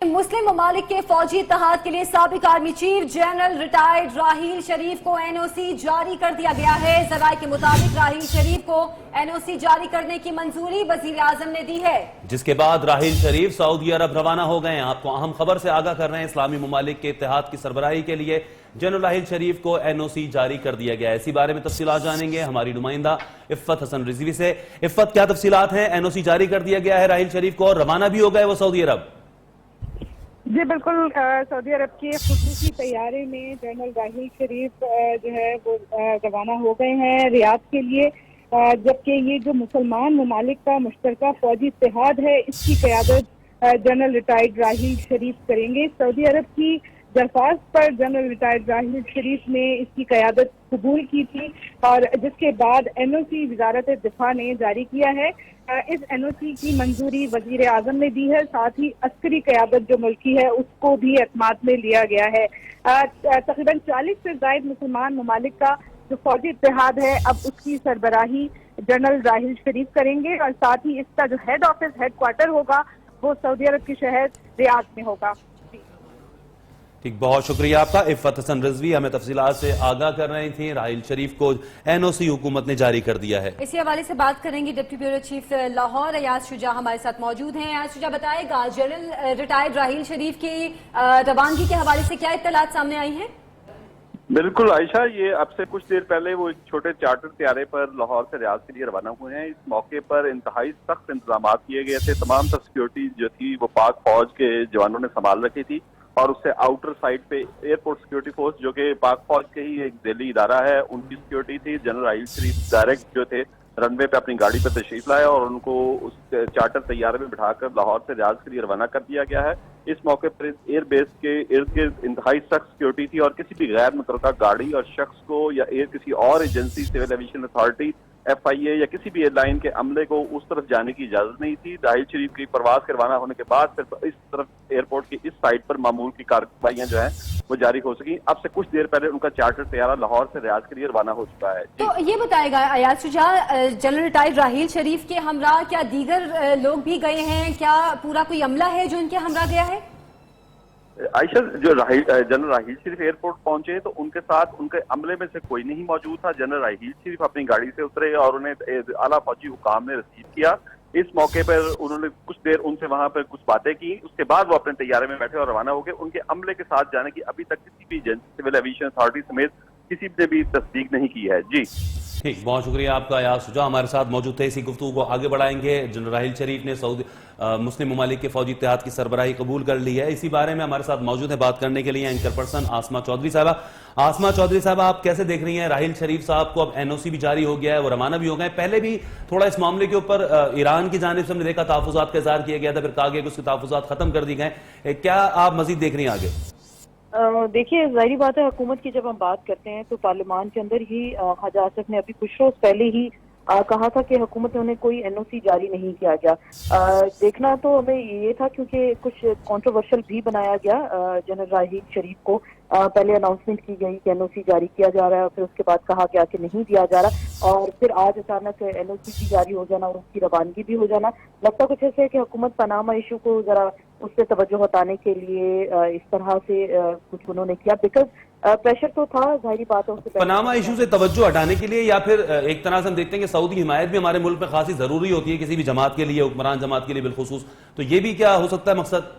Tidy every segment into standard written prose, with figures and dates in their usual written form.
मुस्लिम ममालिक के फौजी इत्तेहाद के लिए साबिक आर्मी चीफ जनरल रिटायर्ड राहील शरीफ को एनओसी जारी कर दिया गया है। जराये के मुताबिक राहील शरीफ को एनओसी जारी करने की मंजूरी वजीर आजम ने दी है, जिसके बाद राहील शरीफ सऊदी अरब रवाना हो गए हैं। आपको अहम खबर से आगाह कर रहे हैं, इस्लामी ममालिक के इत्तेहाद की सरबराही के लिए जनरल राहील शरीफ को एनओसी जारी कर दिया गया है। इसी बारे में तफसीलात जानेंगे हमारी नुमाइंदा इफ्फत हसन रिजवी से। इफ्फत, क्या तफसीलात हैं? एनओसी जारी कर दिया गया है राहील शरीफ को और रवाना भी हो गए वो सऊदी अरब? जी बिल्कुल, सऊदी अरब के खुसूसी तैयारे में जनरल राहील शरीफ जो है वो रवाना हो गए हैं रियाद के लिए, जबकि ये जो मुसलमान ममालिक का मुश्तरका फौजी इत्तेहाद है इसकी क़यादत जनरल रिटायर्ड राहील शरीफ करेंगे। सऊदी अरब की दरख्वास्त पर जनरल रिटायर्ड राहील शरीफ ने इसकी क़यादत कबूल की थी और जिसके बाद एनओसी वज़ारत दिफा ने जारी किया है। इस एनओसी की मंजूरी वजीर आजम ने दी है, साथ ही अस्करी क़यादत जो मुल्की है उसको भी एतमाद में लिया गया है। तकरीबन 40 से ज़ायद मुसलमान ममालिक का जो फौजी इत्तेहाद है अब उसकी सरबराही जनरल राहील शरीफ करेंगे और साथ ही इसका जो हेड ऑफिस हेड क्वार्टर होगा वो सऊदी अरब के शहर रियाद में होगा। ठीक, बहुत शुक्रिया आपका। इफ्फत हसन रिजवी हमें तफसीलात से आगाह कर रही थी। राहील शरीफ को एनओसी हुकूमत ने जारी कर दिया है। इसी हवाले से बात करेंगे deputy bureau chief Lahore Ayaz Shuja हमारे साथ मौजूद हैं। अयाज शुजा, बताएगा जनरल रिटायर्ड राहील शरीफ की रवानगी के हवाले से क्या इत्तलात सामने आई हैं? बिल्कुल आयशा, ये अब से कुछ देर पहले वो एक छोटे चार्टर त्यारे पर लाहौर से रियाद के लिए रवाना हुए हैं। इस मौके पर इंतहाई सख्त इंतजाम किए गए थे। तमाम तर सिक्योरिटी जो थी वो पाक फौज के जवानों ने संभाल रखी थी और उससे आउटर साइड पे एयरपोर्ट सिक्योरिटी फोर्स जो कि पाक फौज के ही एक ज़ैली इदारा है उनकी सिक्योरिटी थी। जनरल राहील शरीफ डायरेक्ट जो थे रनवे पे अपनी गाड़ी पर तशरीफ लाया और उनको उस चार्टर तैयारे में बिठाकर लाहौर से रियाद के लिए रवाना कर दिया गया है। इस मौके पर एयर बेस के इर्द गिर्द इंतहाई सख्त सिक्योरिटी थी और किसी भी गैर मुतल्लका गाड़ी और शख्स को या किसी और agency civil aviation authority FIA या किसी भी एयरलाइन के अमले को उस तरफ जाने की इजाजत नहीं थी। राहील शरीफ की परवाज के रवाना होने के बाद सिर्फ इस तरफ एयरपोर्ट की इस साइड पर मामूल की कार्रवाइयां जो है वो जारी हो सकी। अब से कुछ देर पहले उनका चार्टर तैयारा लाहौर से रियाद के लिए रवाना हो चुका है। तो ये बताएगा अयाज शुजा, जनरल रिटायर्ड राहील शरीफ के हमरा क्या दीगर लोग भी गए हैं? क्या पूरा कोई अमला है जो उनके हमरा गया है? आयशा, जो जनरल राहील शरीफ एयरपोर्ट पहुंचे तो उनके साथ उनके अमले में से कोई नहीं मौजूद था। जनरल राहील शरीफ अपनी गाड़ी से उतरे और उन्हें आला फौजी हुकाम ने रिसीव किया। इस मौके पर उन्होंने कुछ देर उनसे वहां पर कुछ बातें की, उसके बाद वो अपने तैयारे में बैठे और रवाना हो गए। उनके अमले के साथ जाने की अभी तक किसी भी एजेंसी सिविल एविएशन अथॉरिटी समेत किसी ने भी तस्दीक नहीं की है। जी ठीक, बहुत शुक्रिया आपका। अयाज शुजा हमारे साथ मौजूद थे। इसी गुफ्तगू को आगे बढ़ाएंगे। जनरल राहील शरीफ ने मुस्लिम ममालिक के फौजी इत्तेहाद की सरबराही कबूल कर ली है। इसी बारे में हमारे साथ मौजूद है बात करने के लिए एंकर पर्सन आसमा चौधरी साहबा। आसमा चौधरी साहबा, आप कैसे देख रही हैं? राहील शरीफ साहब को अब एनओसी भी जारी हो गया है, वो रवाना भी हो गए। पहले भी थोड़ा इस मामले के ऊपर ईरान की जानिब से हमने देखा तहफ़्फ़ुज़ात का इज़हार किया गया था, फिर कहा गया कि उसके तहफ़्फ़ुज़ात खत्म कर दिए गए। क्या आप मजीद देख रही हैं आगे? देखिए, जाहिर बात है हुकूमत की जब हम बात करते हैं तो पार्लियामान के अंदर ही ख्वाजा आसिफ ने अभी कुछ रोज पहले ही कहा था कि हुकूमत ने कोई एनओसी जारी नहीं किया गया। देखना तो हमें ये था क्योंकि कुछ कंट्रोवर्शियल भी बनाया गया। जनरल राहील शरीफ को पहले अनाउंसमेंट की गई कि एनओसी जारी किया जा रहा है, फिर उसके बाद कहा गया कि नहीं दिया जा रहा और फिर आज अचानक एनओसी भी जारी हो जाना और उसकी रवानगी भी हो जाना। लगता कुछ ऐसे है कि हुकूमत पनामा इशू को जरा उससे तवज्जो हटाने के लिए इस तरह से कुछ उन्होंने किया, बिकॉज प्रेशर तो था, जाहिर बात है। पनामा इशू से तवज्जो हटाने के लिए या फिर एक तरह से हम देखते हैं कि सऊदी हिमायत भी हमारे मुल्क में खासी जरूरी होती है किसी भी जमात के लिए, हुक्मरान जमात के लिए बिलखुसूस, तो ये भी क्या हो सकता है मकसद?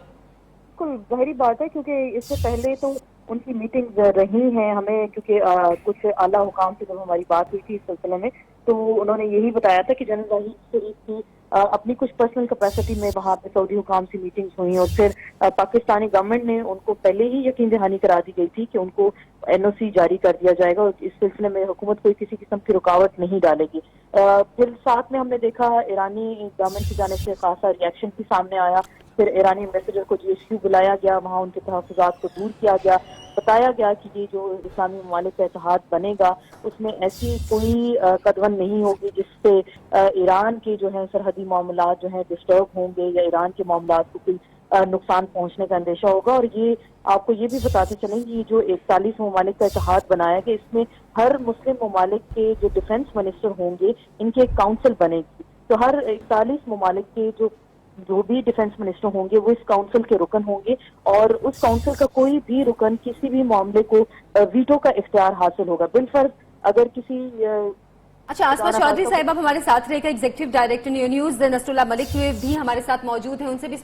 बिल्कुल जाहिर बात है क्योंकि इससे पहले तो उनकी मीटिंग रही हैं हमें, क्योंकि कुछ आला हुकाम से जब हमारी बात हुई थी इस सिलसिले में तो उन्होंने यही बताया था कि जनरल राहील शरीफ की अपनी कुछ पर्सनल कैपेसिटी में वहाँ पे सऊदी हुकाम से मीटिंग्स हुई और फिर पाकिस्तानी गवर्नमेंट ने उनको पहले ही यकीन दहानी करा दी गई थी कि उनको एनओसी जारी कर दिया जाएगा और इस सिलसिले में हुकूमत कोई किसी किस्म की रुकावट नहीं डालेगी। फिर साथ में हमने देखा ईरानी गवर्नमेंट की जानिब से खासा रिएक्शन भी सामने आया। फिर ईरानी एम्बेसडर को GSU बुलाया गया, वहाँ उनके तहफ़्फ़ुज़ात को दूर किया गया, बताया गया कि ये जो इस्लामी ममालिक का इत्तेहाद बनेगा उसमें ऐसी कोई कदवन नहीं होगी जिससे ईरान के जो है सरहदी मामलात जो है डिस्टर्ब होंगे या ईरान के मामलात को कोई नुकसान पहुंचने का अंदेशा होगा। और ये आपको ये भी बताते चलें कि ये जो 41 ममालिक का इत्तेहाद बनाया गया इसमें हर मुस्लिम ममालिक के जो डिफेंस मिनिस्टर होंगे इनकी एक काउंसिल बनेगी, तो हर 41 ममालिक के जो जो भी डिफेंस मिनिस्टर होंगे वो इस काउंसिल के रुकन होंगे और उस काउंसिल का कोई भी रुकन किसी भी मामले को वीटो का इख्तियार हासिल होगा। बिलफर्ज अगर किसी अच्छा, आसमा चौधरी साहिब आप हमारे साथ रहेगा, executive director news Nasrullah Malik भी हमारे साथ मौजूद हैं, उनसे भी